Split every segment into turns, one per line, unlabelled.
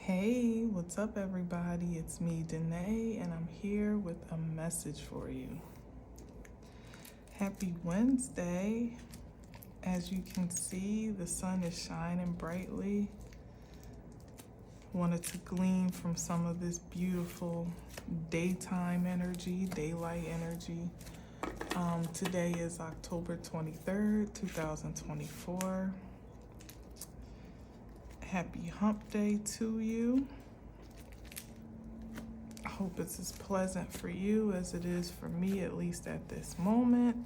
Hey, what's up, everybody? It's me, Danae, and I'm here with a message for you. Happy Wednesday. As you can see, the sun is shining brightly. Wanted to glean from some of this beautiful daytime energy, daylight energy. Today is October 23rd, 2024. Happy hump day to you. I hope it's as pleasant for you as it is for me, at least at this moment.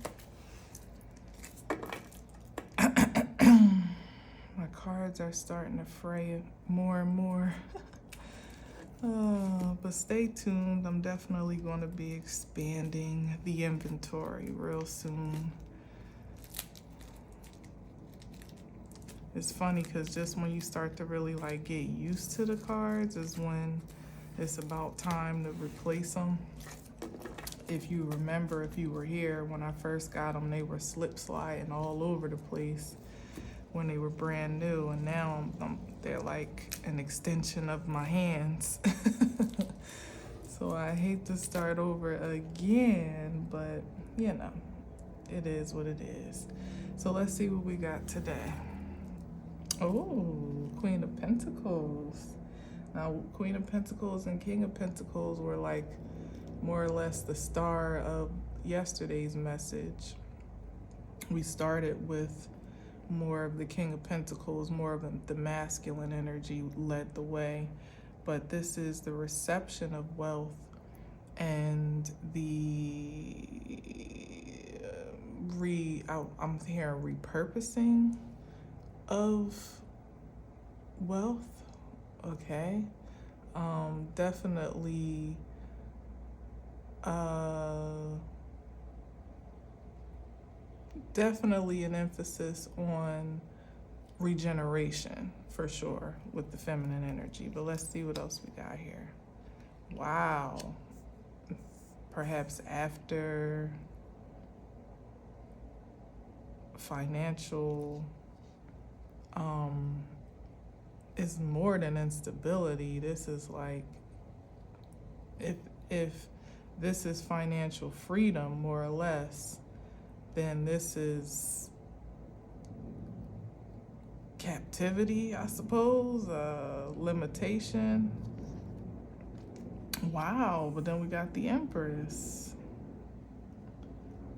My cards are starting to fray more and more. But stay tuned. I'm definitely going to be expanding the inventory real soon. It's funny because just when you start to really get used to the cards is when it's about time to replace them. If you remember, if you were here when I first got them, they were slip sliding all over the place when they were brand new, and now they're like an extension of my hands. So I hate to start over again, but it is what it is. So let's see what we got today. Oh, Queen of Pentacles. Now, Queen of Pentacles and King of Pentacles were more or less the star of yesterday's message. We started with more of the King of Pentacles, more of the masculine energy led the way. But this is the reception of wealth and the I'm hearing repurposing of wealth. Okay. Definitely definitely an emphasis on regeneration for sure with the feminine energy. But let's see what else we got here. Wow. Perhaps after financial is more than instability. This is if this is financial freedom, more or less, then this is captivity, I suppose, limitation. Wow, but then we got the Empress.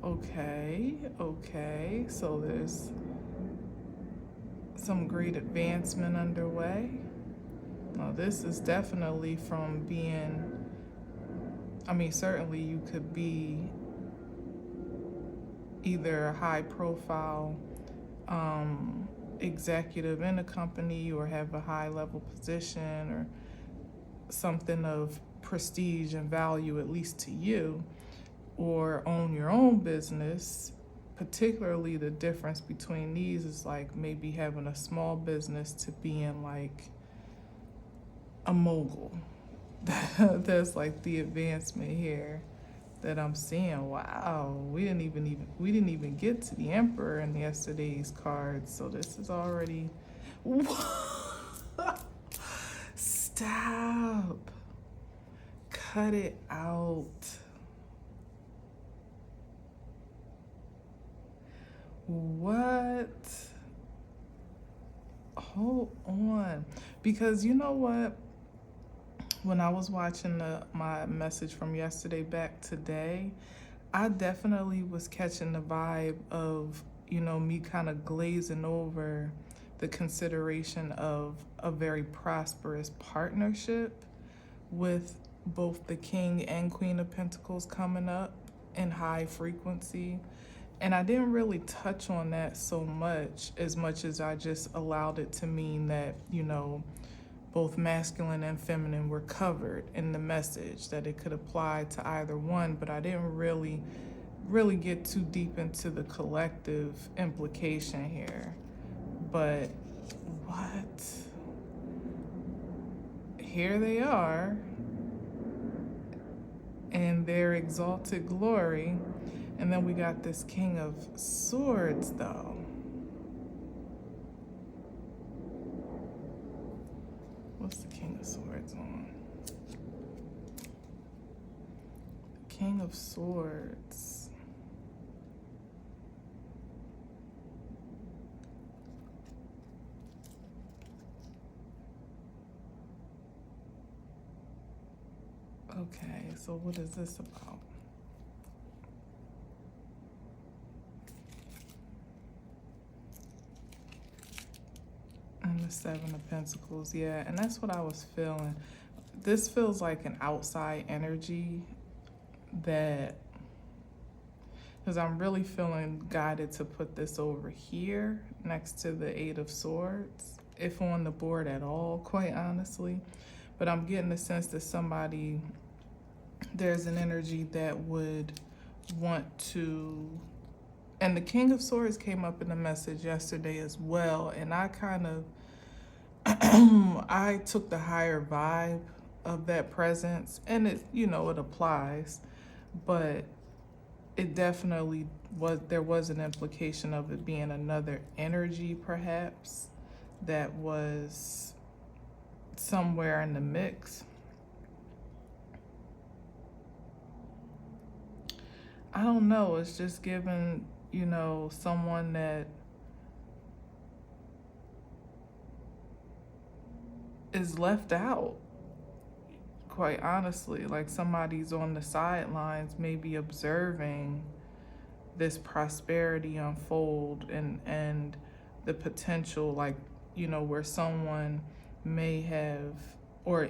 Okay, so there's some great advancement underway. Now, this is definitely from being, certainly you could be either a high profile executive in a company or have a high level position or something of prestige and value, at least to you, or own your own business. Particularly the difference between these is maybe having a small business to being a mogul. That's the advancement here that I'm seeing. Wow, we didn't even get to the Emperor in yesterday's cards, so this is already Stop. Cut it out. What? Hold on. Because you know what? When I was watching my message from yesterday back today, I definitely was catching the vibe of, me kind of glazing over the consideration of a very prosperous partnership with both the King and Queen of Pentacles coming up in high frequency. And I didn't really touch on that so much as I just allowed it to mean that, both masculine and feminine were covered in the message, that it could apply to either one, but I didn't really get too deep into the collective implication here. But what? Here they are in their exalted glory. And then we got this King of Swords, though. What's the King of Swords on? King of Swords. Okay, so what is this about? And the Seven of Pentacles, yeah, and that's what I was feeling. This feels like an outside energy that, because I'm really feeling guided to put this over here next to the Eight of Swords, if on the board at all, quite honestly. But I'm getting the sense that somebody, there's an energy that would want to, and the King of Swords came up in the message yesterday as well, and I kind of, I took the higher vibe of that presence, and it, you know, it applies, but it definitely was, there was an implication of it being another energy perhaps that was somewhere in the mix. I don't know, it's just given, you know, someone that is left out, quite honestly. Like somebody's on the sidelines, maybe observing this prosperity unfold, and the potential, like, you know, where someone may have, or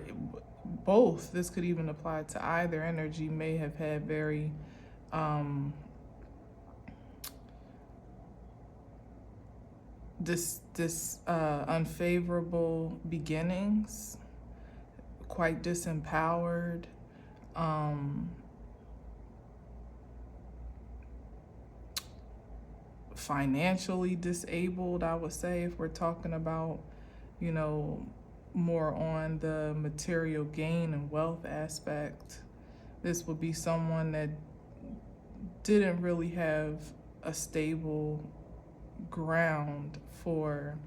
both, this could even apply to either energy, may have had very unfavorable beginnings, quite disempowered, financially disabled, I would say, if we're talking about, you know, more on the material gain and wealth aspect. This would be someone that didn't really have a stable ground for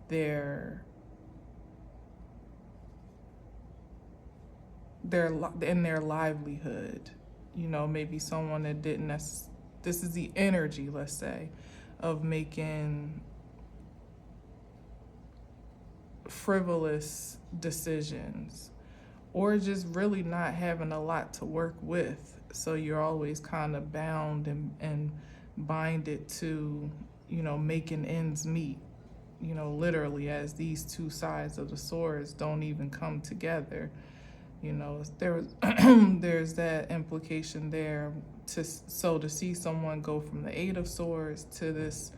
their in their livelihood. You know, maybe someone that didn't this is the energy, let's say, of making frivolous decisions, or just really not having a lot to work with. So you're always kind of bound and binded to, you know, making ends meet, you know, literally, as these two sides of the swords don't even come together. You know, there's that implication there. To see someone go from the Eight of Swords to this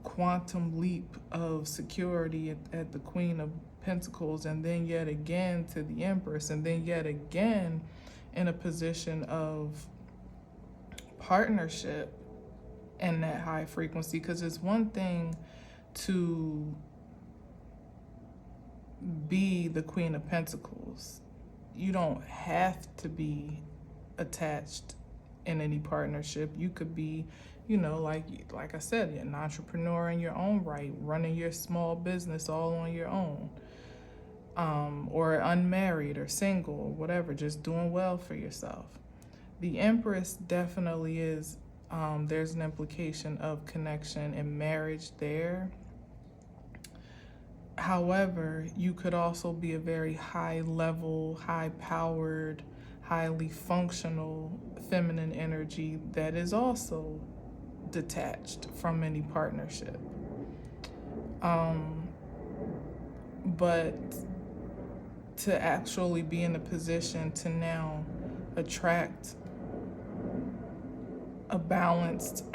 quantum leap of security at the Queen of Pentacles, and then yet again to the Empress, and then yet again in a position of partnership and that high frequency. Because it's one thing to be the Queen of Pentacles. You don't have to be attached in any partnership. You could be, you know, like I said, an entrepreneur in your own right, running your small business all on your own, or unmarried or single or whatever, just doing well for yourself. The Empress definitely is, there's an implication of connection and marriage there. However, you could also be a very high level, high powered, highly functional feminine energy that is also detached from any partnership. But to actually be in a position to now attract a balanced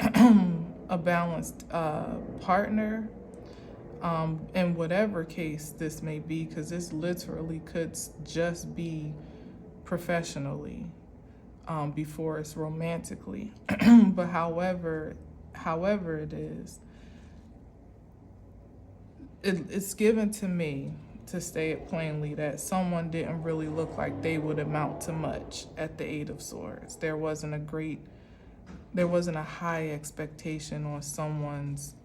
partner, in whatever case this may be, because this literally could just be professionally, before it's romantically. But however it is, it's given to me, to say it plainly, that someone didn't really look like they would amount to much at the Eight of Swords. There wasn't a high expectation on someone's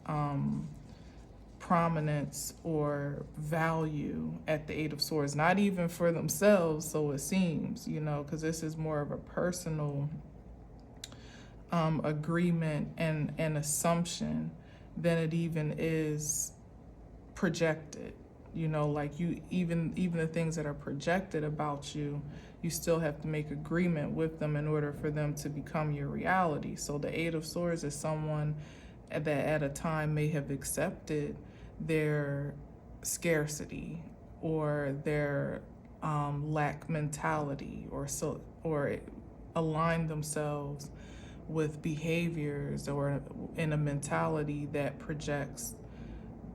prominence or value at the Eight of Swords, not even for themselves, so it seems, because this is more of a personal agreement and assumption than it even is projected. Like even the things that are projected about you, you still have to make agreement with them in order for them to become your reality. So the Eight of Swords is someone that at a time may have accepted their scarcity or their lack mentality, or align themselves with behaviors or in a mentality that projects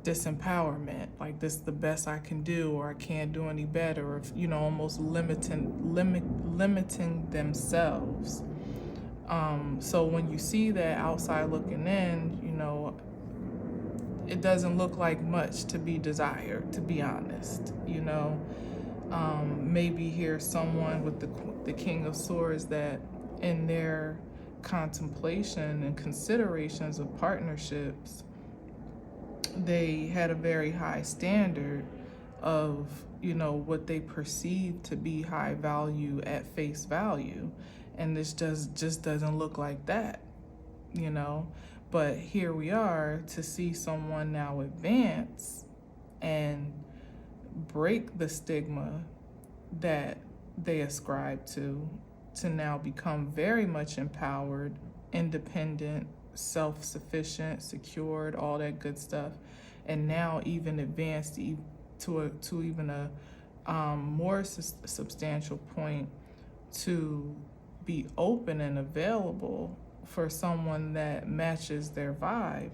disempowerment, like this is the best I can do, or I can't do any better, or almost limiting themselves. So when you see that outside looking in, it doesn't look like much to be desired, to be honest. Maybe here's someone with the King of Swords that in their contemplation and considerations of partnerships, they had a very high standard of, what they perceive to be high value at face value. And this just doesn't look like that, But here we are to see someone now advance and break the stigma that they ascribe to now become very much empowered, independent, self-sufficient, secured, all that good stuff, and now even advanced to even a more substantial point to be open and available for someone that matches their vibe.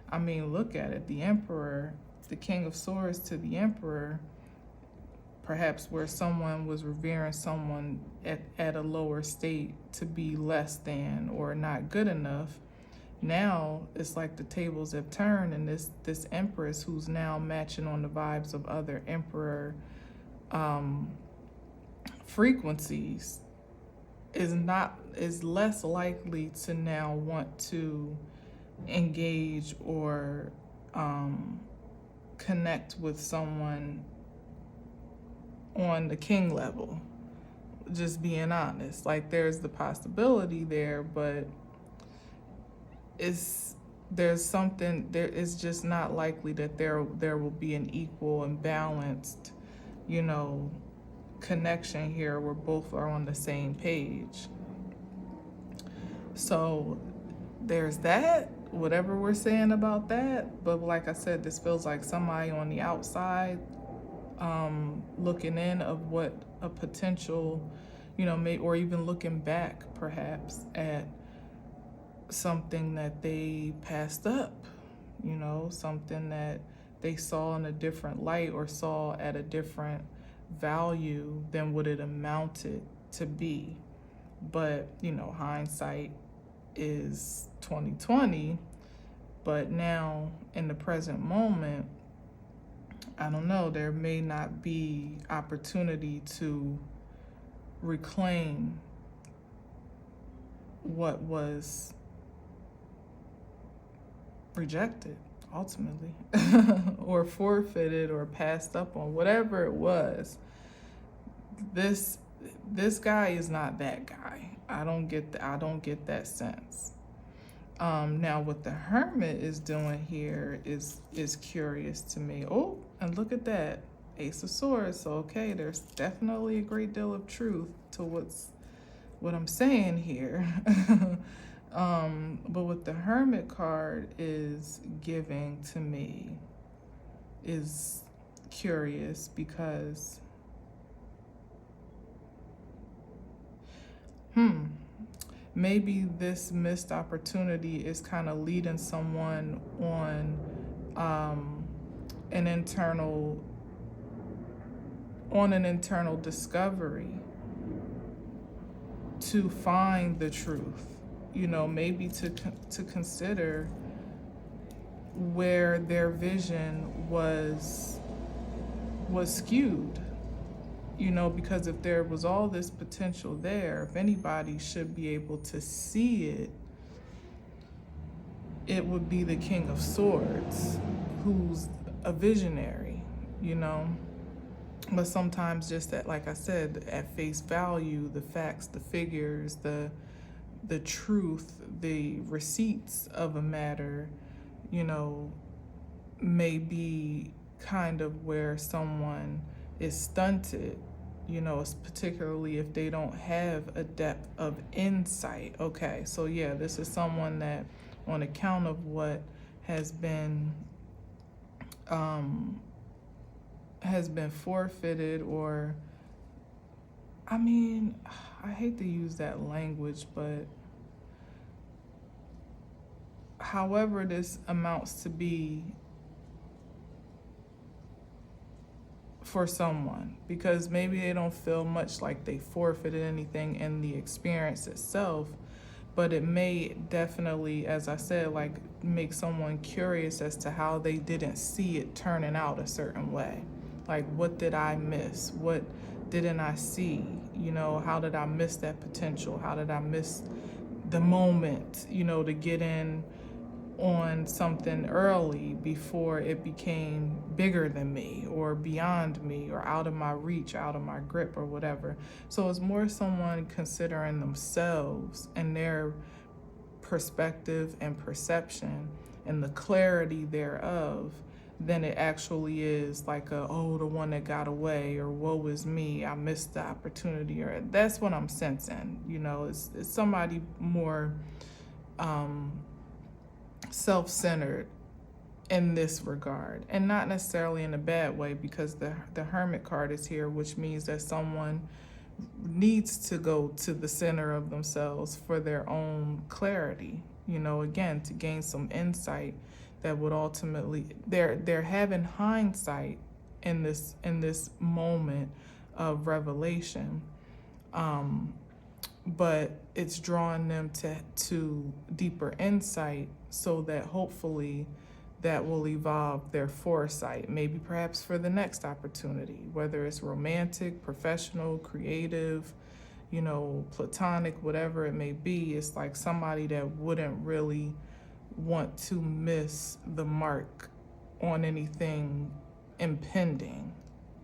I mean, look at it. The Emperor, the King of Swords to the Emperor, perhaps where someone was revering someone at a lower state to be less than or not good enough. Now it's like the tables have turned, and this Empress, who's now matching on the vibes of other Emperor frequencies, is less likely to now want to engage or connect with someone on the king level. Just being honest, like there's the possibility there, but it's just not likely that there will be an equal and balanced, connection here where both are on the same page. So there's that, whatever we're saying about that. But like I said, this feels like somebody on the outside looking in of what a potential, or even looking back perhaps at something that they passed up, something that they saw in a different light or saw at a different value than what it amounted to be. But, hindsight is 2020. But now in the present moment, I don't know, there may not be opportunity to reclaim what was rejected ultimately or forfeited or passed up on, whatever it was. This guy is not that guy. I don't get that sense. Now what the Hermit is doing here is curious to me. Oh, and look at that, Ace of Swords. So okay, there's definitely a great deal of truth to what I'm saying here. But what the Hermit card is giving to me is curious, because maybe this missed opportunity is kind of leading someone on an internal discovery to find the truth. Maybe to consider where their vision was skewed. Because if there was all this potential there, if anybody should be able to see it, it would be the King of Swords, who's a visionary, you know. But sometimes just that, like I said, at face value, the facts, the figures, the truth, the receipts of a matter, you know, may be kind of where someone is stunted, you know, particularly if they don't have a depth of insight. Okay, so yeah, this is someone that, on account of what has been forfeited, or I mean, I hate to use that language, but however this amounts to be for someone, because maybe they don't feel much like they forfeited anything in the experience itself, but it may definitely, as I said, like make someone curious as to how they didn't see it turning out a certain way. Like, what did I miss? What didn't I see? You know, how did I miss that potential? How did I miss the moment, you know, to get in on something early before it became bigger than me or beyond me or out of my reach, out of my grip or whatever. So it's more someone considering themselves and their perspective and perception and the clarity thereof than it actually is like the one that got away, or woe is me, I missed the opportunity. Or that's what I'm sensing, you know. It's somebody more self-centered in this regard, and not necessarily in a bad way, because the Hermit card is here, which means that someone needs to go to the center of themselves for their own clarity, you know, again, to gain some insight that would ultimately, they're having hindsight in this moment of revelation, but it's drawing them to deeper insight, so that hopefully that will evolve their foresight, maybe perhaps for the next opportunity, whether it's romantic, professional, creative, you know, platonic, whatever it may be. It's like somebody that wouldn't really want to miss the mark on anything impending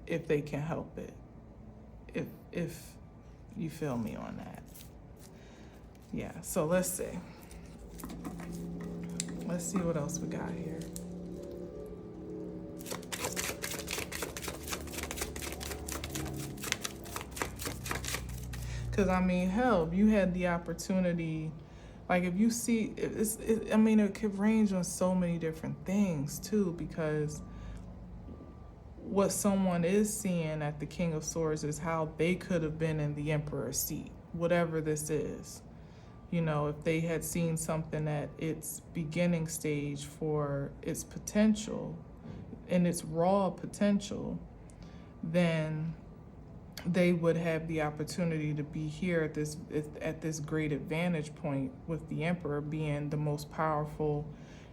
if they can help it. If you feel me on that. Yeah, so let's see. Let's see what else we got here. Because, I mean, hell, you had the opportunity, like if you see, it could range on so many different things too, because what someone is seeing at the King of Swords is how they could have been in the Emperor's seat, whatever this is. You know, if they had seen something at its beginning stage for its potential and its raw potential, then they would have the opportunity to be here at this great advantage point, with the Emperor being the most powerful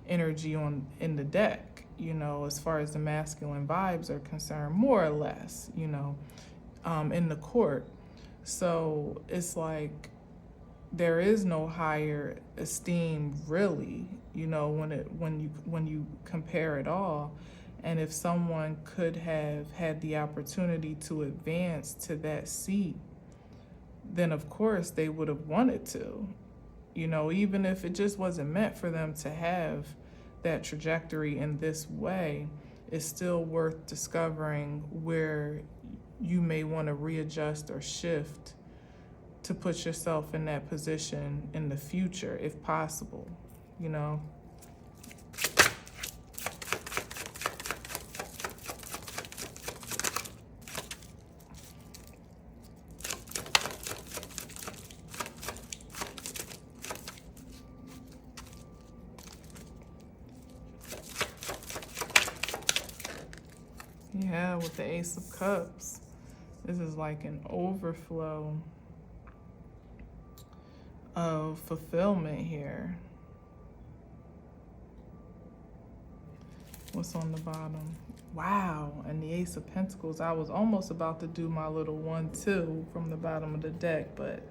energy in the deck, you know, as far as the masculine vibes are concerned, more or less, you know, in the court. So it's like, there is no higher esteem, really, you know, when you compare it all. And if someone could have had the opportunity to advance to that seat, then of course they would have wanted to, you know, even if it just wasn't meant for them to have that trajectory in this way. It's still worth discovering where you may want to readjust or shift to put yourself in that position in the future, if possible, you know. Yeah, with the Ace of Cups, this is like an overflow of fulfillment here. What's on the bottom? Wow, and the Ace of Pentacles. I was almost about to do my little 1-2 from the bottom of the deck, but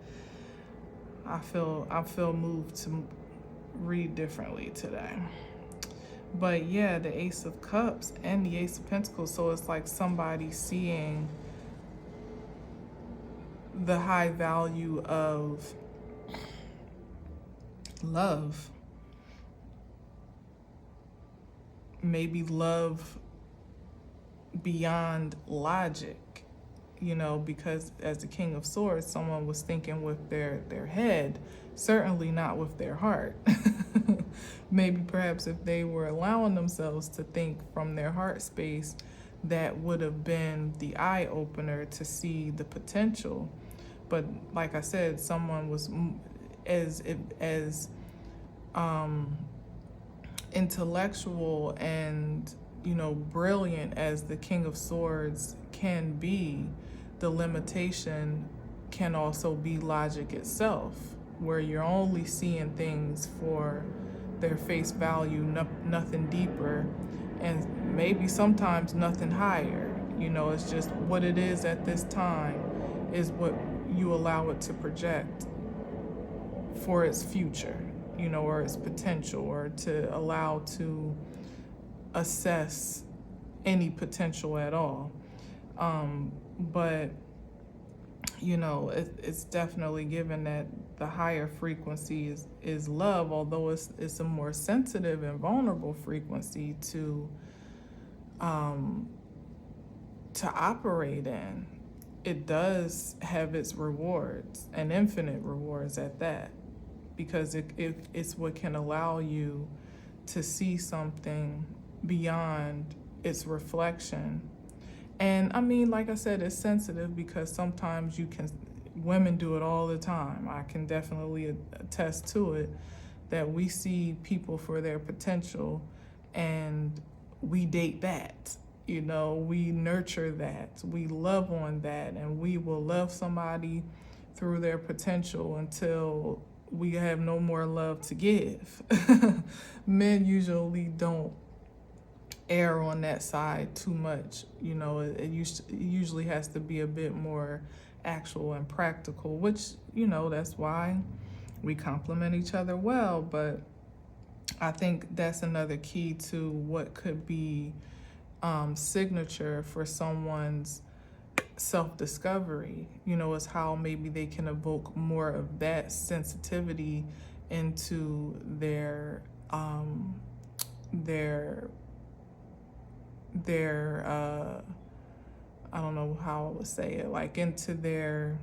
I feel moved to read differently today. But yeah, the Ace of Cups and the Ace of Pentacles, so it's like somebody seeing the high value of love. Maybe love beyond logic, because as the King of Swords, someone was thinking with their head, certainly not with their heart. Maybe perhaps if they were allowing themselves to think from their heart space, that would have been the eye opener to see the potential. But like I said, someone was as intellectual and brilliant as the King of Swords can be. The limitation can also be logic itself, where you're only seeing things for their face value, nothing deeper, and maybe sometimes nothing higher. It's just what it is at this time is what you allow it to project for its future, or its potential, or to allow to assess any potential at all. But it's definitely given that the higher frequency is love, although it's a more sensitive and vulnerable frequency to operate in. It does have its rewards, and infinite rewards at that, because it's what can allow you to see something beyond its reflection. And I mean, like I said, it's sensitive because sometimes women do it all the time. I can definitely attest to it, that we see people for their potential and we date that. We nurture that, we love on that, and we will love somebody through their potential until we have no more love to give. Men usually don't err on that side too much. It usually has to be a bit more actual and practical, which, that's why we complement each other well. But I think that's another key to what could be signature for someone's self-discovery, is how maybe they can evoke more of that sensitivity into their I don't know how I would say it, like into their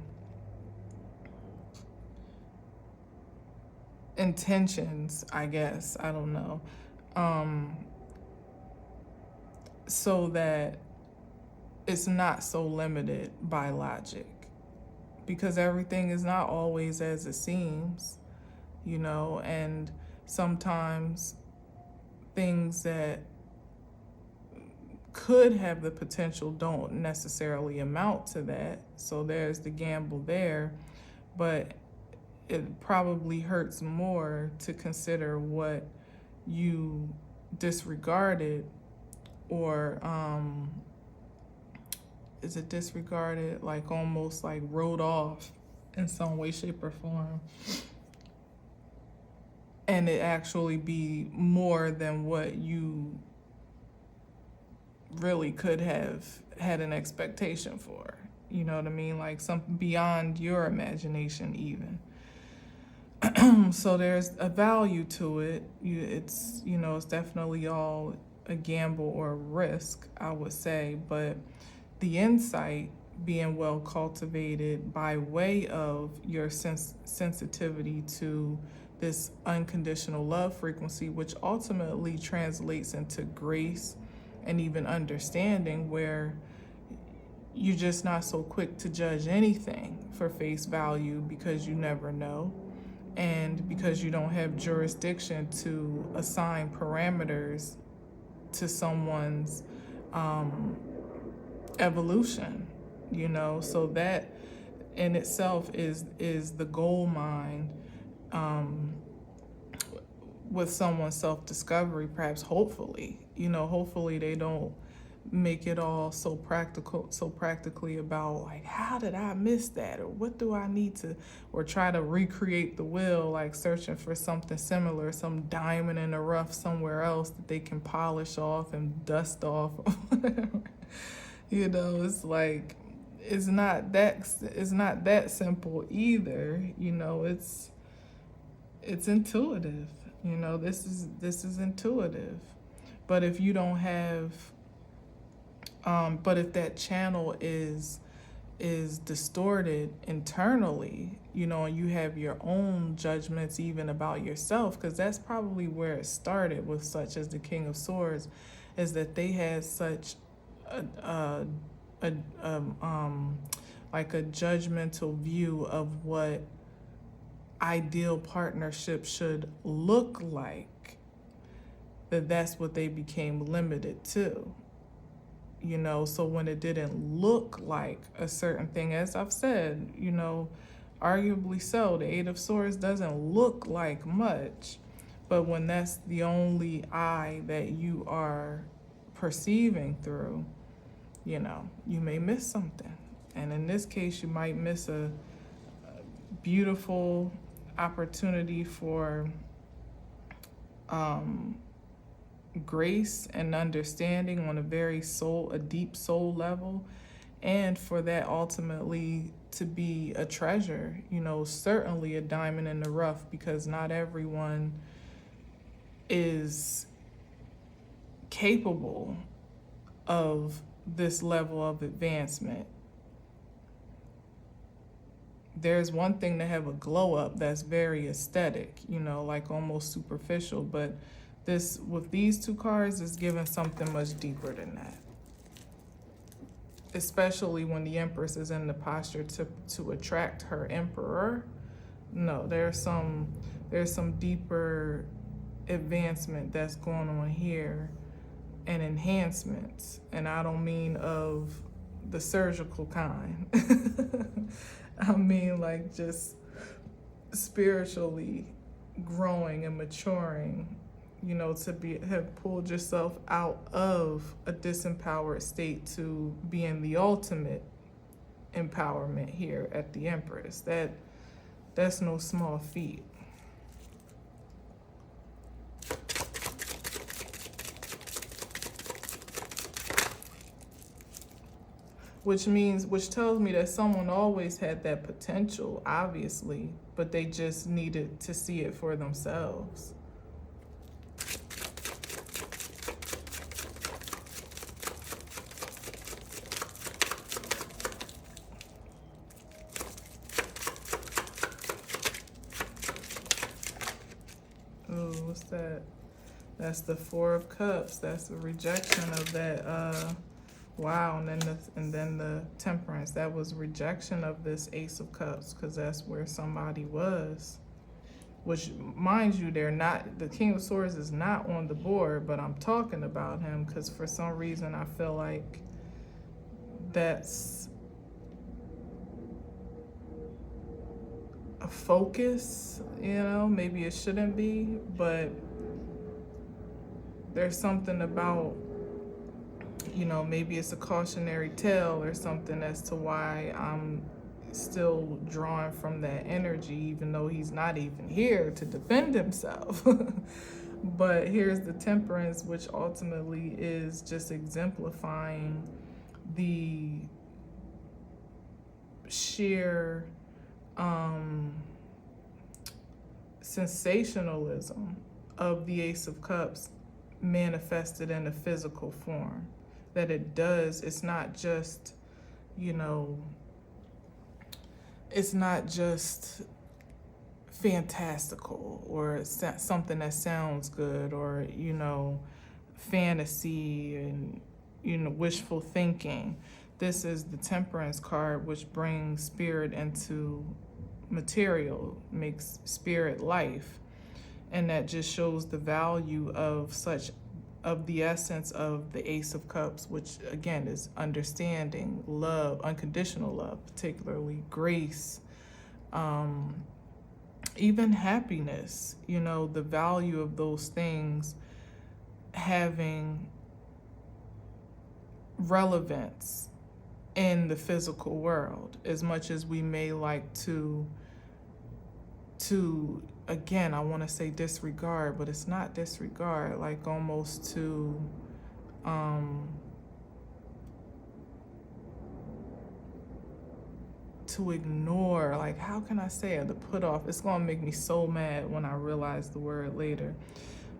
intentions, I guess, I don't know, so that it's not so limited by logic, because everything is not always as it seems, and sometimes things that could have the potential don't necessarily amount to that. So there's the gamble there, but it probably hurts more to consider what you disregarded, or is it disregarded, like almost like wrote off in some way, shape, or form, and it actually be more than what you really could have had an expectation for. You know what I mean? Like something beyond your imagination even. So there's a value to it. It's definitely all a gamble or a risk, I would say, but the insight being well cultivated by way of your sensitivity to this unconditional love frequency, which ultimately translates into grace and even understanding, where you're just not so quick to judge anything for face value, because you never know, and because you don't have jurisdiction to assign parameters to someone's evolution, so that in itself is the gold mine with someone's self-discovery. Perhaps hopefully they don't make it all so practically about like, how did I miss that, or what do I need to, or try to recreate the wheel, like searching for something similar, some diamond in the rough somewhere else that they can polish off and dust off. You know, it's like, it's not that simple either. You know, it's intuitive. You know, this is intuitive. But if you don't have, but if that channel is distorted internally, you know, and you have your own judgments even about yourself, because that's probably where it started with such as the King of Swords, is that they had such a like a judgmental view of what ideal partnership should look like, that's what they became limited to. You know, so when it didn't look like a certain thing, as I've said, you know, arguably so, the Eight of Swords doesn't look like much, but when that's the only eye that you are perceiving through, you know, you may miss something. And in this case, you might miss a beautiful opportunity for grace and understanding on a very a deep soul level, and for that ultimately to be a treasure, you know, certainly a diamond in the rough, because not everyone is capable of this level of advancement. There's one thing to have a glow up that's very aesthetic, you know, like almost superficial, but this, with these two cards, is giving something much deeper than that. Especially when the Empress is in the posture to attract her Emperor. No, there's some deeper advancement that's going on here, and enhancements, and I don't mean of the surgical kind. I mean like just spiritually growing and maturing, you know, to have pulled yourself out of a disempowered state to being the ultimate empowerment here at the Empress. That's no small feat. Which tells me that someone always had that potential, obviously, but they just needed to see it for themselves. Ooh, what's that? That's the Four of Cups. That's the rejection of that, wow, and then the Temperance. That was rejection of this Ace of Cups, because that's where somebody was. Which, mind you, the King of Swords is not on the board, but I'm talking about him because for some reason I feel like that's a focus, you know, maybe it shouldn't be, but there's something about, you know, maybe it's a cautionary tale or something as to why I'm still drawing from that energy, even though he's not even here to defend himself. But here's the Temperance, which ultimately is just exemplifying the sheer sensationalism of the Ace of Cups manifested in a physical form. That it does, it's not just, you know, it's not just fantastical or something that sounds good, or, you know, fantasy and, you know, wishful thinking. This is the Temperance card, which brings spirit into material, makes spirit life. And that just shows the value of the essence of the Ace of Cups, which again is understanding, love, unconditional love, particularly grace, even happiness, you know, the value of those things having relevance in the physical world, as much as we may like to again, I want to say disregard, but it's not disregard, like almost to ignore, like, how can I say it, to put off. It's gonna make me so mad when I realize the word later.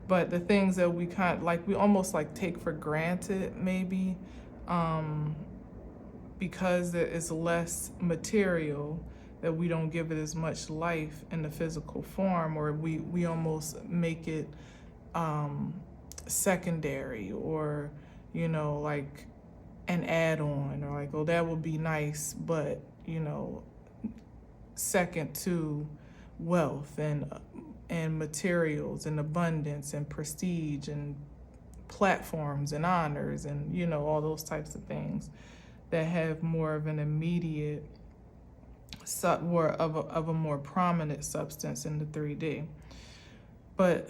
But the things that we we almost like take for granted, maybe, because it is less material, that we don't give it as much life in the physical form, or we almost make it secondary, or, you know, like an add-on, or like, oh, that would be nice, but, you know, second to wealth and materials and abundance and prestige and platforms and honors and, you know, all those types of things that have more of an immediate more of a more prominent substance in the 3D. But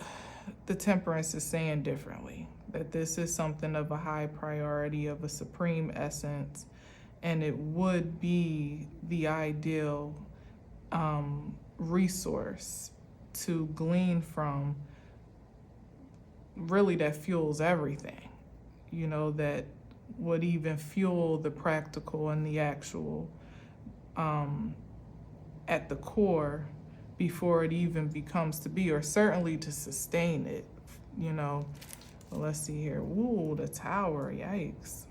the temperance is saying differently, that this is something of a high priority, of a supreme essence, and it would be the ideal resource to glean from, really, that fuels everything, you know, that would even fuel the practical and the actual at the core before it even becomes to be, or certainly to sustain it, you know. Well, let's see here. Ooh, the tower, yikes.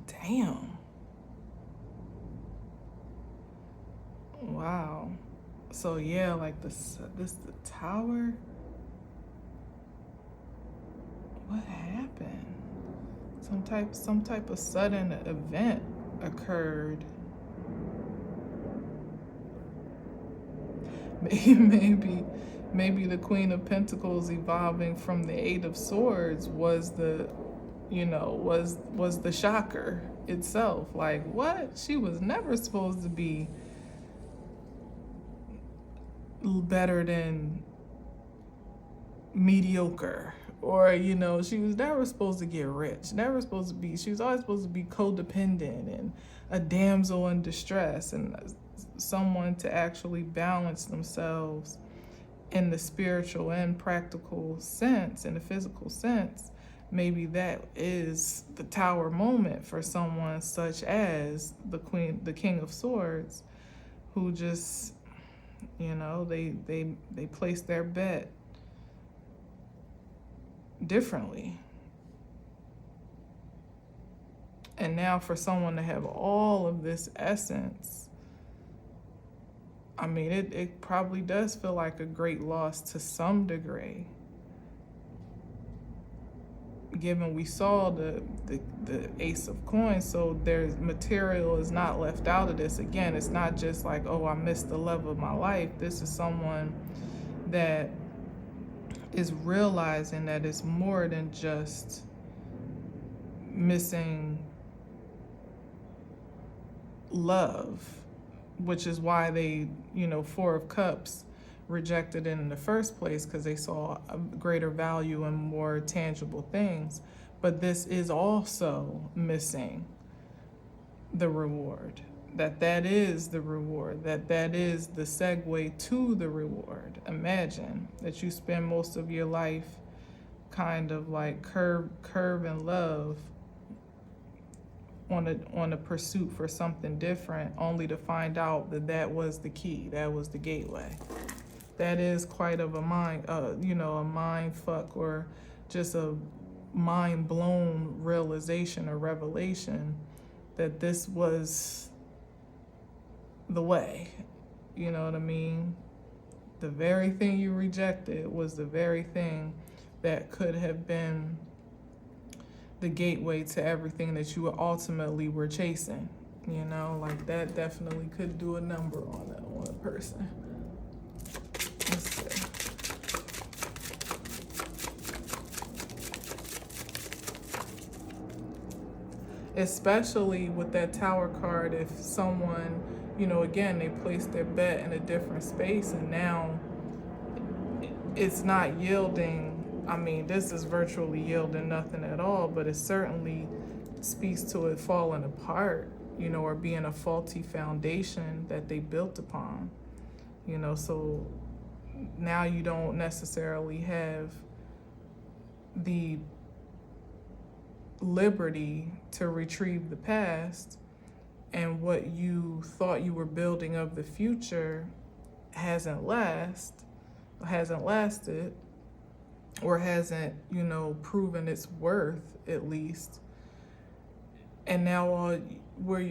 Damn. Wow. So yeah, like the tower. What happened? Some type of sudden event occurred. Maybe the Queen of Pentacles evolving from the Eight of Swords was the, you know, was the shocker itself. Like, what? She was never supposed to be better than mediocre, or, you know, she was never supposed to get rich, she was always supposed to be codependent and a damsel in distress, and someone to actually balance themselves in the spiritual and practical sense, in the physical sense. Maybe that is the tower moment for someone such as the King of Swords, who just, you know, they place their bet differently. And now for someone to have all of this essence, I mean, it probably does feel like a great loss to some degree, given we saw the Ace of Coins. So there's material is not left out of this. Again, it's not just like, oh, I missed the love of my life. This is someone that is realizing that it's more than just missing love, which is why they, you know, Four of Cups rejected it in the first place, because they saw a greater value in more tangible things. But this is also missing the reward, that is the reward, that is the segue to the reward. Imagine that you spend most of your life kind of like curving love on a pursuit for something different, only to find out that was the key, that was the gateway. That is quite of a mind, you know, a mind fuck, or just a mind blown realization or revelation that this was the way. You know what I mean? The very thing you rejected was the very thing that could have been the gateway to everything that you ultimately were chasing. You know, like that definitely could do a number on a person. Let's see. Especially with that Tower card, if someone, you know, again, they placed their bet in a different space and now it's not yielding. I mean, this is virtually yielding nothing at all, but it's certainly speaks to it falling apart, or being a faulty foundation that they built upon, so now you don't necessarily have the liberty to retrieve the past, and what you thought you were building of the future hasn't lasted, or hasn't, proven its worth, at least. And now what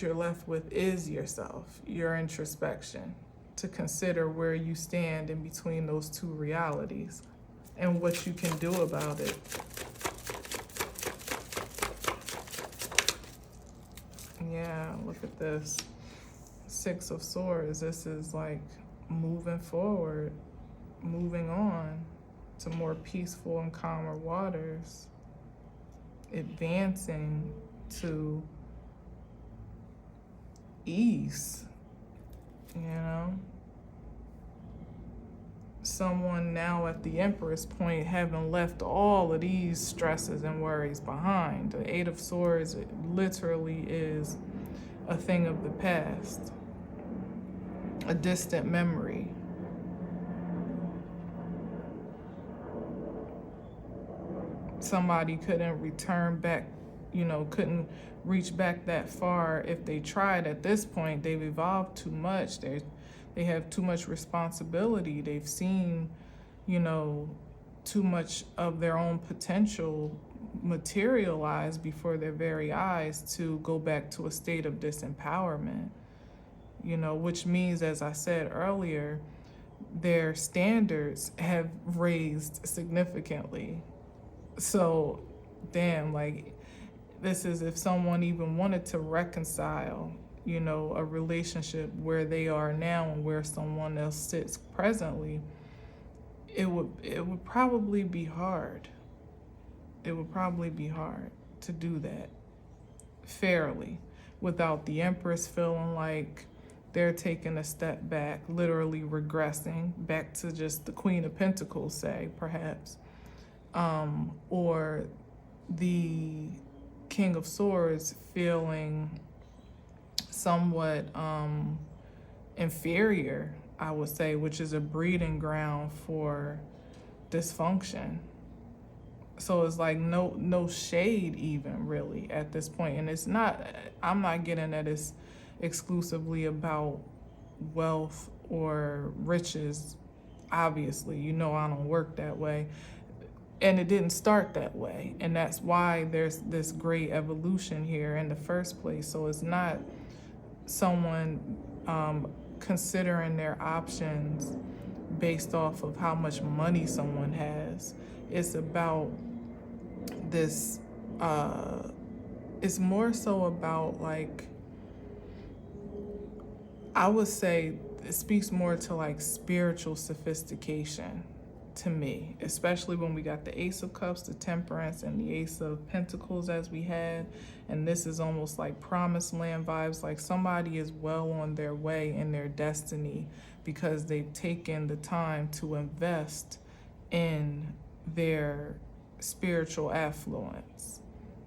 you're left with is yourself, your introspection, to consider where you stand in between those two realities and what you can do about it. Yeah, look at this. 6 of Swords. This is like moving forward, moving on to more peaceful and calmer waters, advancing to ease, Someone now at the Empress point, having left all of these stresses and worries behind. The 8 of Swords literally is a thing of the past, a distant memory. Somebody couldn't return back, couldn't reach back that far if they tried. At this point, they've evolved too much. They have too much responsibility. They've seen, too much of their own potential materialize before their very eyes to go back to a state of disempowerment, which means, as I said earlier, their standards have raised significantly. So, damn, this is if someone even wanted to reconcile, a relationship where they are now and where someone else sits presently, it would probably be hard. It would probably be hard to do that fairly without the Empress feeling like they're taking a step back, literally regressing back to just the Queen of Pentacles, say, perhaps. Or the King of Swords feeling somewhat inferior, I would say, which is a breeding ground for dysfunction. So it's like no shade even really at this point. And I'm not getting that it's exclusively about wealth or riches. Obviously, I don't work that way. And it didn't start that way. And that's why there's this great evolution here in the first place. So it's not someone considering their options based off of how much money someone has. It's about this, it's more so about, I would say it speaks more to spiritual sophistication to me, especially when we got the Ace of Cups, the Temperance, and the Ace of Pentacles as we had. And this is almost like promised land vibes, like somebody is well on their way in their destiny because they've taken the time to invest in their spiritual affluence.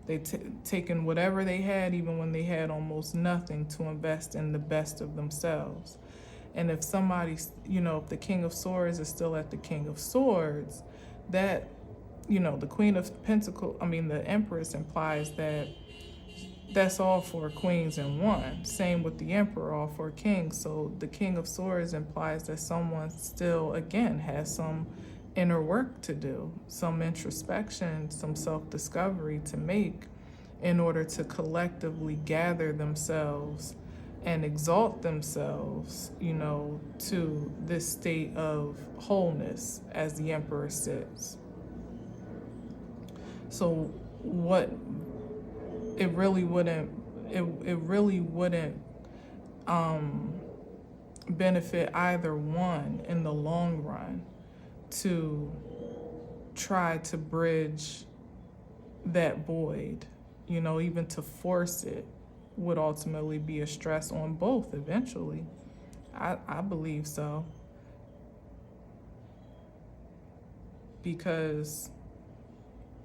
They've taken whatever they had, even when they had almost nothing, to invest in the best of themselves. And if somebody's, if the King of Swords is still at the King of Swords, that, the Queen of Pentacles, the Empress implies that that's all 4 queens in one. Same with the Emperor, all 4 kings. So the King of Swords implies that someone still, again, has some inner work to do, some introspection, some self-discovery to make in order to collectively gather themselves and exalt themselves, to this state of wholeness as the Emperor sits. So what it really wouldn't benefit either one in the long run to try to bridge that void, even to force it would ultimately be a stress on both eventually. I believe so. Because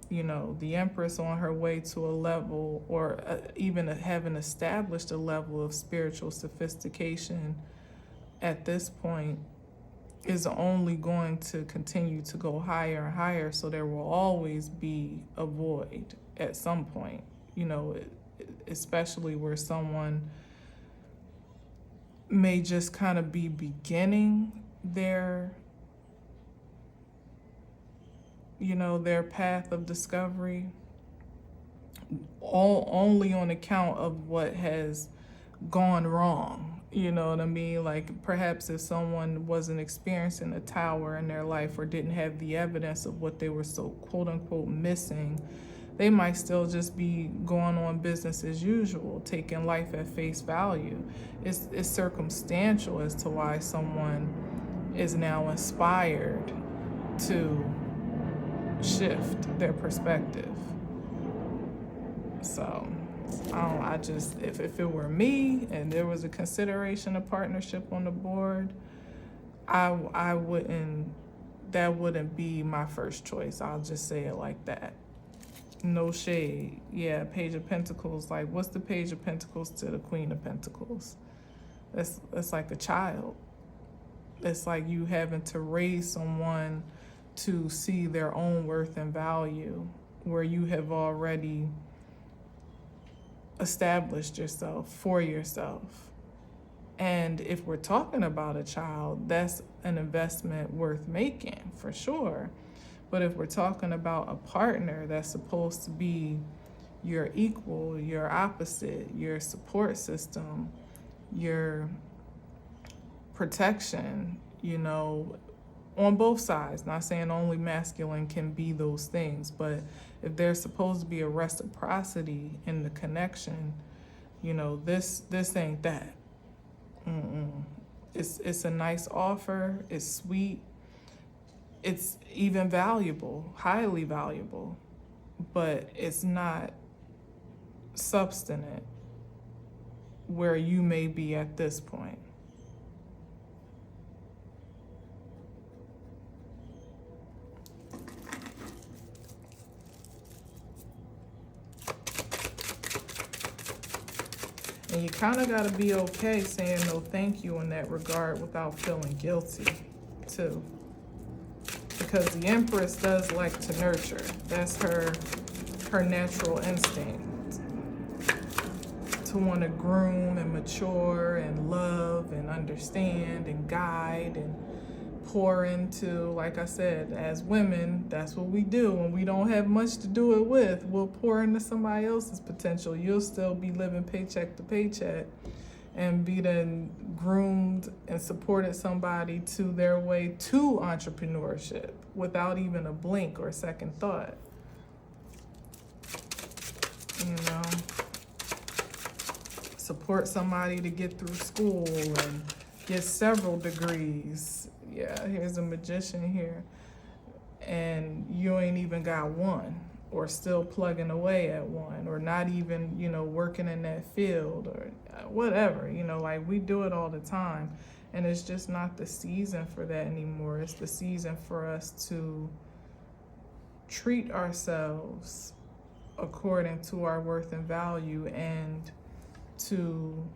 You know, the Empress on her way to a level, or even having established a level of spiritual sophistication at this point, is only going to continue to go higher and higher. So there will always be a void at some point, you know, especially where someone may just kind of be beginning their, you know, their path of discovery, all only on account of what has gone wrong. You know what I mean? Like perhaps if someone wasn't experiencing a tower in their life or didn't have the evidence of what they were so quote unquote missing, they might still just be going on business as usual, taking life at face value. It's circumstantial as to why someone is now inspired to shift their perspective. So I just, if it were me and there was a consideration of partnership on the board, I wouldn't, that wouldn't be my first choice. I'll just say it like that. No shade. Yeah, Page of Pentacles, like what's the Page of Pentacles to the Queen of Pentacles? That's like a child. It's like you having to raise someone to see their own worth and value, where you have already established yourself for yourself. And if we're talking about a child, that's an investment worth making for sure. But if we're talking about a partner that's supposed to be your equal, your opposite, your support system, your protection, you know, on both sides, not saying only masculine can be those things, but if there's supposed to be a reciprocity in the connection, you know, this ain't that. It's a nice offer, it's sweet, it's even valuable, highly valuable, but it's not substantive where you may be at this point. And you kind of got to be okay saying no thank you in that regard without feeling guilty, too. Because the Empress does like to nurture. That's her natural instinct. To want to groom and mature and love and understand and guide and pour into. Like I said, as women, that's what we do. When we don't have much to do it with, we'll pour into somebody else's potential. You'll still be living paycheck to paycheck and be then groomed and supported somebody to their way to entrepreneurship without even a blink or second thought. You know, support somebody to get through school and get several degrees. Yeah, here's a Magician here, and you ain't even got one, or still plugging away at one, or not even, you know, working in that field, or whatever, you know, like we do it all the time. And it's just not the season for that anymore. It's the season for us to treat ourselves according to our worth and value, and to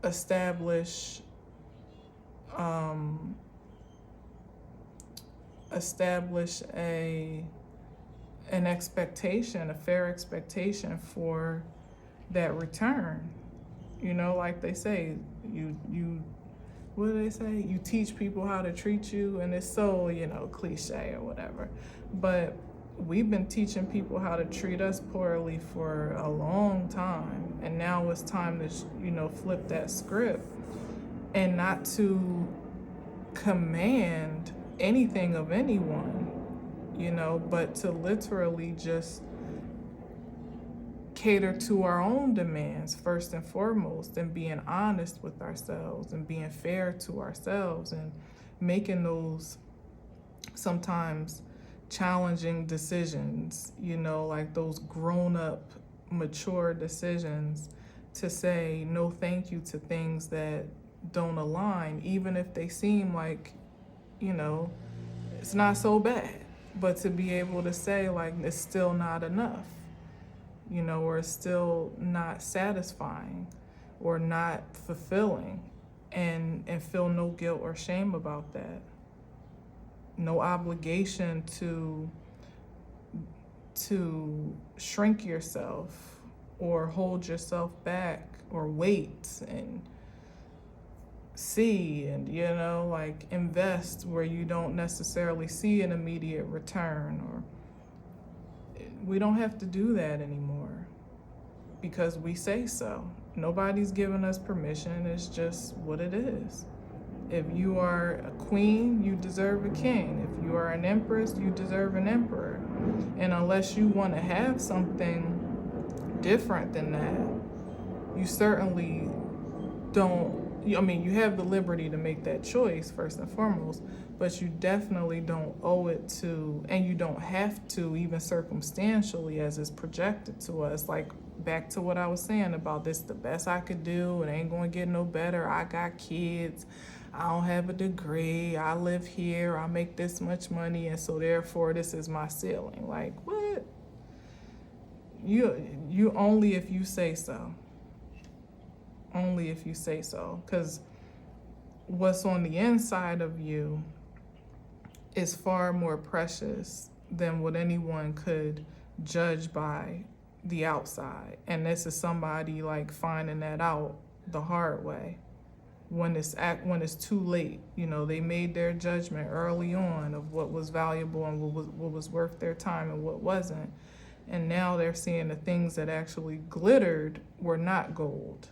establish an expectation, a fair expectation for that return. You know, like they say, you what do they say? You teach people how to treat you, and it's so, you know, cliche or whatever. But we've been teaching people how to treat us poorly for a long time, and now it's time to, you know, flip that script, and not to command anything of anyone, you know, but to literally just cater to our own demands first and foremost, and being honest with ourselves and being fair to ourselves, and making those sometimes challenging decisions, you know, like those grown-up, mature decisions, to say no thank you to things that don't align, even if they seem like, you know, it's not so bad. but to be able to say, like, it's still not enough, or it's still not satisfying or not fulfilling, and feel no guilt or shame about that. No obligation to shrink yourself or hold yourself back or wait and see and like invest where you don't necessarily see an immediate return. Or we don't have to do that anymore because we say so. Nobody's giving us permission. It's just what it is. If you are a queen, you deserve a king. If you are an empress, you deserve an emperor. And unless you want to have something different than that, you certainly don't. I mean, you have the liberty to make that choice first and foremost, but you definitely don't owe it to, and you don't have to, even circumstantially as it's projected to us. Like, back to what I was saying about this, the best I could do, it ain't going to get no better. I got kids. I don't have a degree. I live here. I make this much money, and so therefore this is my ceiling. Like, what? You only if you say so. Only if you say so. Because what's on the inside of you is far more precious than what anyone could judge by the outside. And this is somebody like finding that out the hard way when it's too late. They made their judgment early on of what was valuable and what was worth their time and what wasn't. And now they're seeing the things that actually glittered were not gold.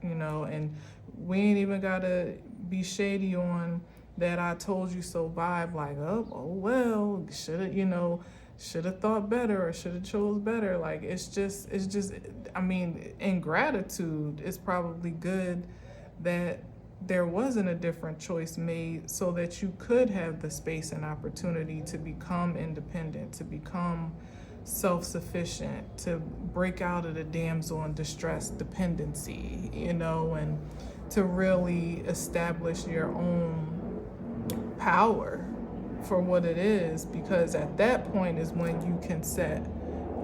And we ain't even gotta be shady on that I told you so vibe, like, oh well, should have thought better or should have chose better. Like, it's just, I mean, in gratitude, it's probably good that there wasn't a different choice made so that you could have the space and opportunity to become independent, to become self-sufficient, to break out of the damsel in distress dependency, and to really establish your own power for what it is, because at that point is when you can set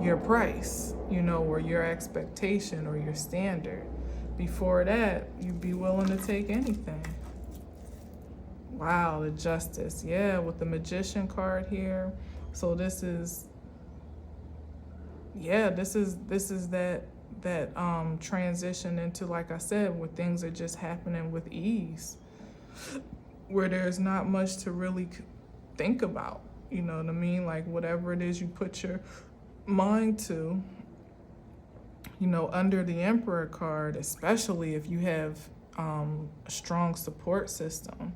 your price, or your expectation or your standard. Before that, you'd be willing to take anything. Wow, the Justice. Yeah, with the Magician card here. So this is that transition into, like I said, where things are just happening with ease, where there's not much to really think about. You know what I mean? Like, whatever it is you put your mind to, under the Emperor card, especially if you have a strong support system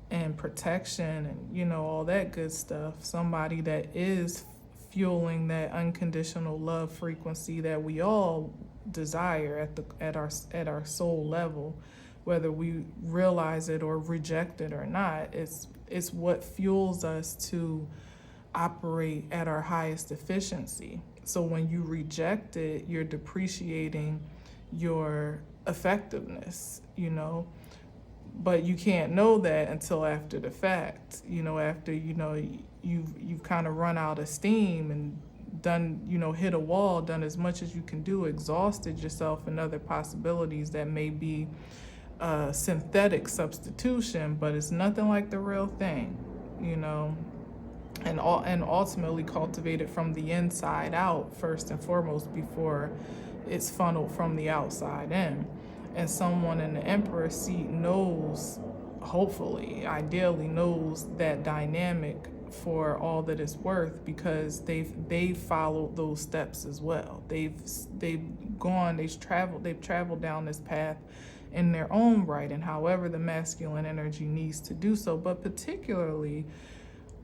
and protection and, all that good stuff, somebody that is fueling that unconditional love frequency that we all desire at our soul level, whether we realize it or reject it or not. It's what fuels us to operate at our highest efficiency. So when you reject it, you're depreciating your effectiveness, but you can't know that until after the fact, after you've kind of run out of steam and done, hit a wall, done as much as you can do, exhausted yourself in other possibilities that may be synthetic substitution, but it's nothing like the real thing, and ultimately cultivated from the inside out first and foremost before it's funneled from the outside in. And someone in the Emperor seat knows, hopefully, ideally knows that dynamic for all that it's worth, because they've followed those steps as well. They've traveled down this path in their own right, and however the masculine energy needs to do so, but particularly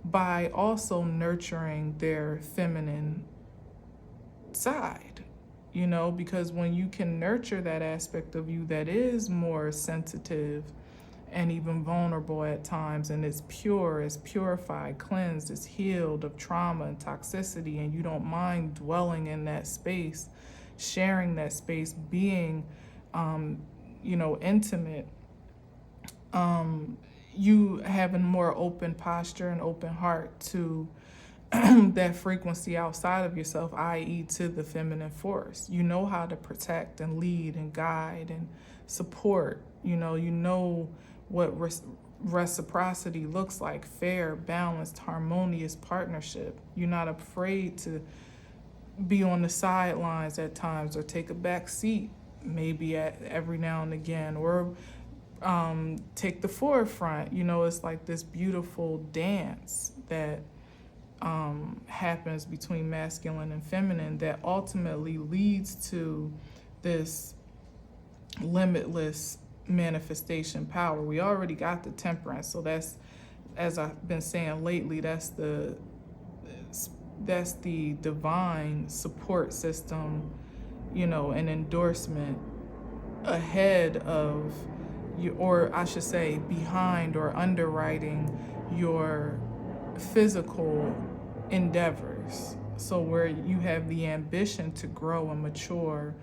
by also nurturing their feminine side, because when you can nurture that aspect of you that is more sensitive and even vulnerable at times, and it's pure, it's purified, cleansed, it's healed of trauma and toxicity, and you don't mind dwelling in that space, sharing that space, being intimate, you having more open posture and open heart to that frequency outside of yourself, i.e. to the feminine force. You know how to protect and lead and guide and support. You know what reciprocity looks like: fair, balanced, harmonious partnership. You're not afraid to be on the sidelines at times, or take a back seat maybe at every now and again, or take the forefront. It's like this beautiful dance that happens between masculine and feminine that ultimately leads to this limitless manifestation power. We already got the temperance, so that's, as I've been saying lately, that's the divine support system, an endorsement ahead of you, or I should say behind or underwriting your physical endeavors. So where you have the ambition to grow and mature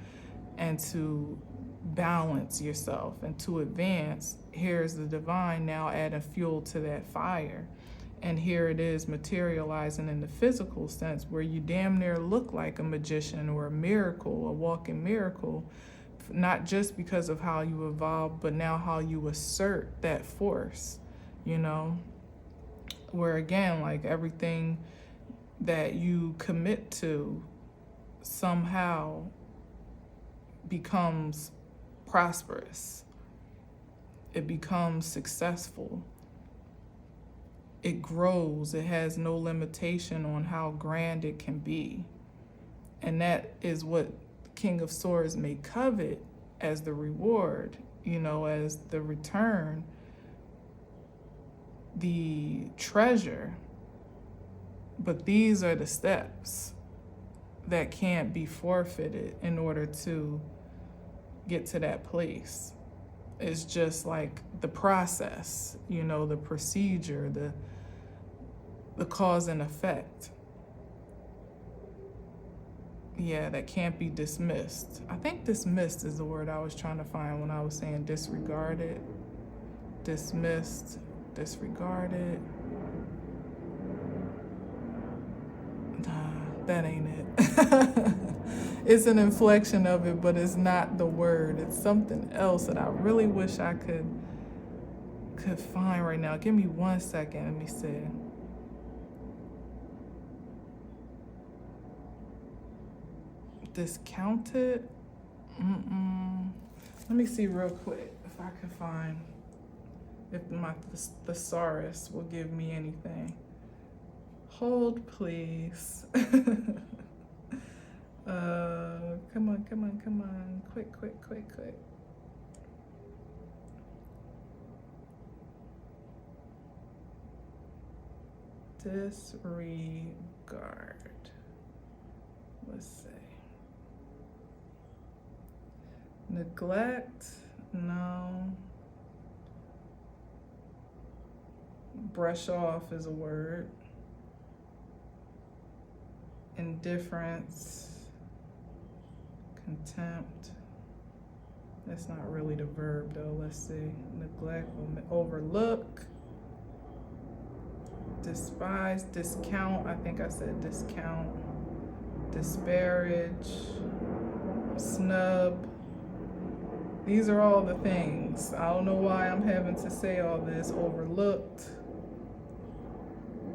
and to balance yourself and to advance, here's the divine now adding fuel to that fire. And here it is materializing in the physical sense, where you damn near look like a magician or a miracle, a walking miracle, not just because of how you evolve, but now how you assert that force, where again, like everything that you commit to somehow becomes prosperous. It becomes successful. It grows. It has no limitation on how grand it can be. And that is what King of Swords may covet as the reward, as the return, the treasure. But these are the steps that can't be forfeited in order to get to that place. It's just like the process, the procedure, the cause and effect. Yeah, that can't be dismissed. I think dismissed is the word I was trying to find when I was saying disregarded. Dismissed, disregarded. Nah, that ain't it. It's an inflection of it, but it's not the word. It's something else that I really wish I could find right now. Give me 1 second. Let me see. Discounted? Let me see real quick if I can find, if my thesaurus will give me anything. Hold, please. Come on. Quick. Disregard. Let's see. Neglect, no. Brush off is a word. Indifference, contempt. That's not really the verb though. Let's see. Neglect, overlook, despise, discount. I think I said discount. Disparage, snub. These are all the things. I don't know why I'm having to say all this. Overlooked.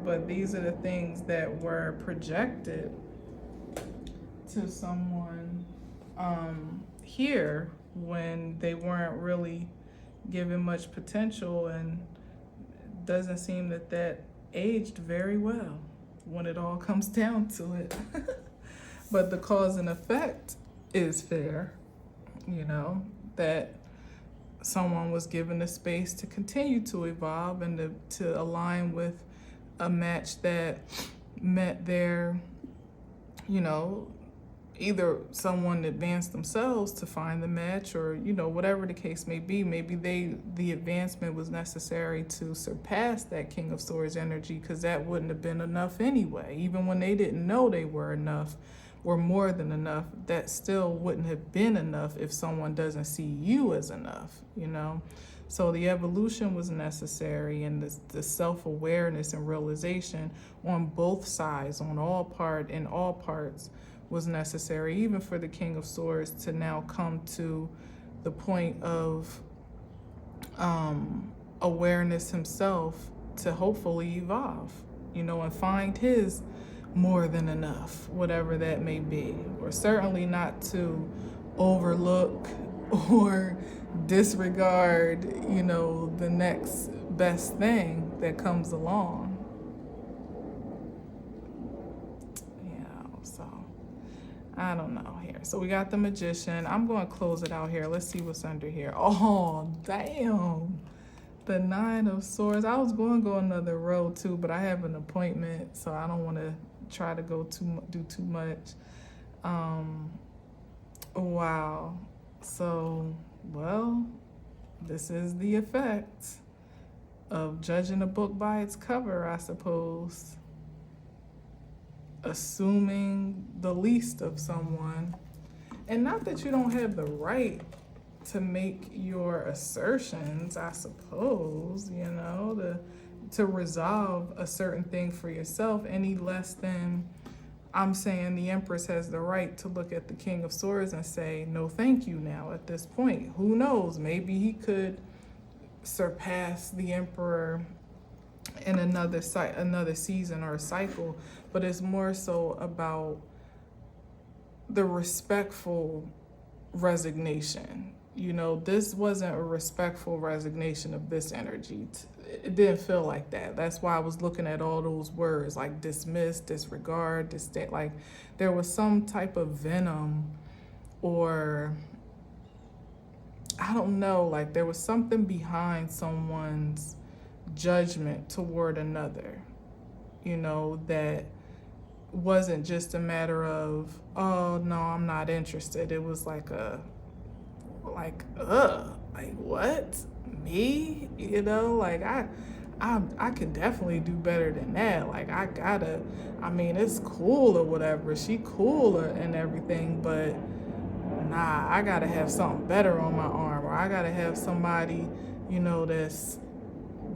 But these are the things that were projected to someone here when they weren't really given much potential, and it doesn't seem that aged very well when it all comes down to it. But the cause and effect is fair, that someone was given the space to continue to evolve and to align with a match that met their, either someone advanced themselves to find the match, or, whatever the case may be. Maybe the advancement was necessary to surpass that King of Swords energy, because that wouldn't have been enough anyway. Even when they didn't know they were enough, or more than enough, that still wouldn't have been enough if someone doesn't see you as enough, you know? So the evolution was necessary, and the self-awareness and realization on both sides, in all parts, was necessary, even for the King of Swords to now come to the point of awareness himself, to hopefully evolve, you know, and find his more than enough, whatever that may be, or certainly not to overlook or disregard, you know, the next best thing that comes along. Yeah, so I don't know here. So we got the Magician. I'm going to close it out here. Let's see what's under here. Oh, damn. The Nine of Swords. I was going to go another row too, but I have an appointment, so I don't want to try to do too much. Wow. So, well, this is the effect of judging a book by its cover, I suppose. Assuming the least of someone. And not that you don't have the right to make your assertions, I suppose, you know, to resolve a certain thing for yourself, any less than I'm saying the Empress has the right to look at the King of Swords and say, no, thank you now at this point. Who knows? Maybe he could surpass the Emperor in another season or a cycle, but it's more so about the respectful resignation. You know, this wasn't a respectful resignation of this energy. It didn't feel like that. That's why I was looking at all those words like dismiss, disregard, like there was some type of venom, or I don't know, like there was something behind someone's judgment toward another, you know, that wasn't just a matter of, oh no, I'm not interested. It was like what? Me? You know, like I can definitely do better than that. Like I mean, it's cool or whatever. She cool and everything, but nah, I gotta have something better on my arm, or I gotta have somebody, you know, that's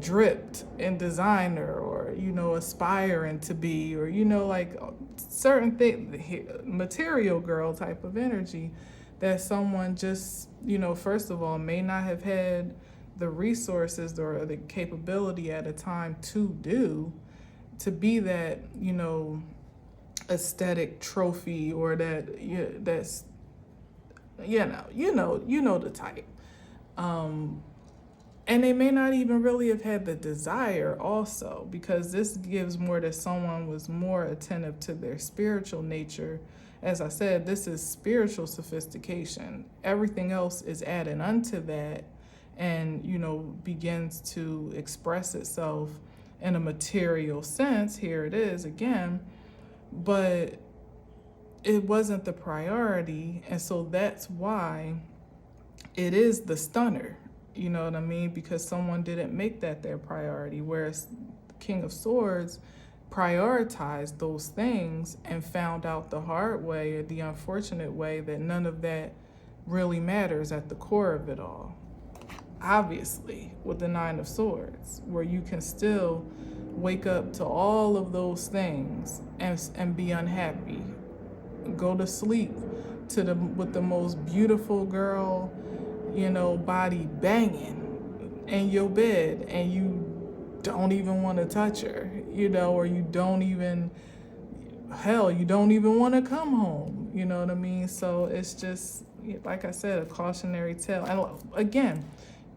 dripped in designer, or, you know, aspiring to be, or, you know, like certain thing, material girl type of energy that someone just, you know, first of all, may not have had the resources or the capability at a time to be that, you know, aesthetic trophy, or that, yeah, that's, you know the type. And they may not even really have had the desire also, because this gives more that someone was more attentive to their spiritual nature. As I said, this is spiritual sophistication. Everything else is added unto that, and, you know, begins to express itself in a material sense. Here it is again, but it wasn't the priority. And so that's why it is the stunner, you know what I mean? Because someone didn't make that their priority, whereas King of Swords prioritized those things and found out the hard way, or the unfortunate way, that none of that really matters at the core of it all. Obviously, with the Nine of Swords, where you can still wake up to all of those things and be unhappy. Go to sleep with the most beautiful girl, you know, body banging in your bed, and you don't even want to touch her, you know, or you don't even want to come home, you know what I mean? So it's just, like I said, a cautionary tale. And again,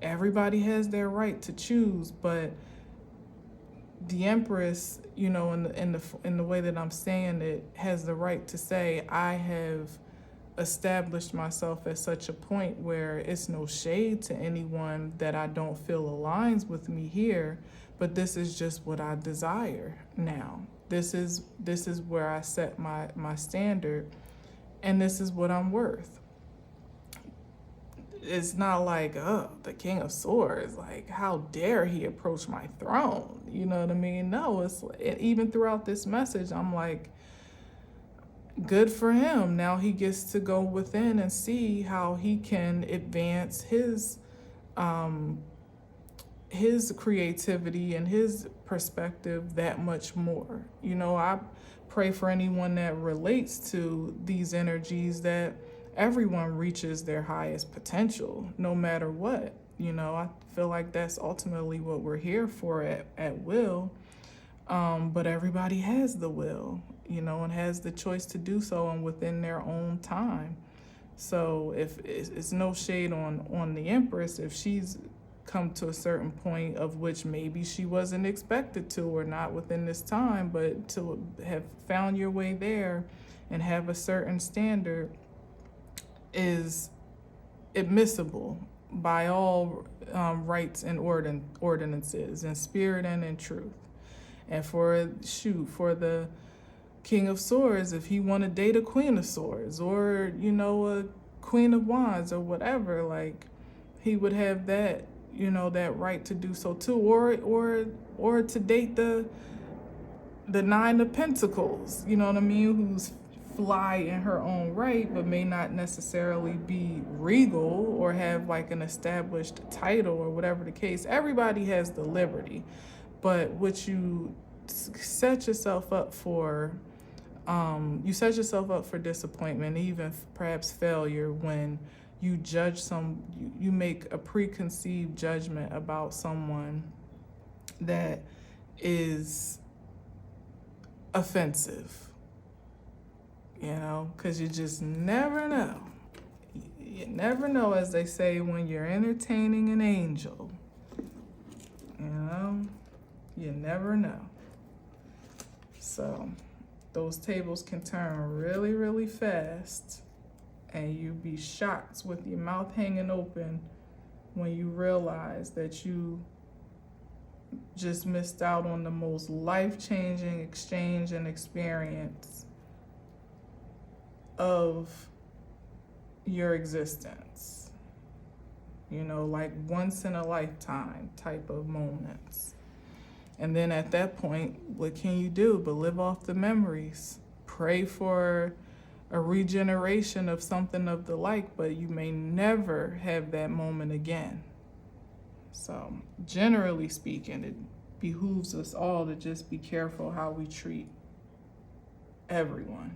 everybody has their right to choose, but the Empress, you know, in the way that I'm saying it, has the right to say, I have established myself at such a point where it's no shade to anyone that I don't feel aligns with me here, but this is just what I desire now. This is where I set my standard, and this is what I'm worth. It's not like, oh, the King of Swords, like, how dare he approach my throne? You know what I mean? No, it's even throughout this message, I'm like, good for him. Now he gets to go within and see how he can advance his creativity and his perspective that much more. You know, I pray for anyone that relates to these energies that everyone reaches their highest potential, no matter what. You know, I feel like that's ultimately what we're here for at will. But everybody has the will, you know, and has the choice to do so and within their own time. So if it's no shade on the Empress, if she's come to a certain point of which maybe she wasn't expected to or not within this time, but to have found your way there and have a certain standard is admissible by all rights and ordinances in spirit and in truth. And for the King of Swords, if he want to date a Queen of Swords or, you know, a Queen of Wands or whatever, like, he would have that, you know, that right to do so too. Or to date the Nine of Pentacles, you know what I mean, who's fly in her own right, but may not necessarily be regal or have like an established title or whatever the case. Everybody has the liberty. But what you set yourself up for, you set yourself up for disappointment, even perhaps failure, when you judge you make a preconceived judgment about someone that is offensive, you know, because you just never know. You never know, as they say, when you're entertaining an angel, you know. You never know. So those tables can turn really, really fast, and you be shocked with your mouth hanging open when you realize that you just missed out on the most life-changing exchange and experience of your existence. You know, like once in a lifetime type of moments. And then at that point, what can you do but live off the memories? Pray for a regeneration of something of the like, but you may never have that moment again. So generally speaking, it behooves us all to just be careful how we treat everyone.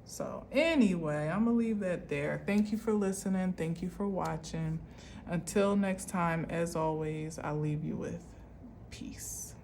So anyway, I'm gonna leave that there. Thank you for listening. Thank you for watching. Until next time, as always, I leave you with peace.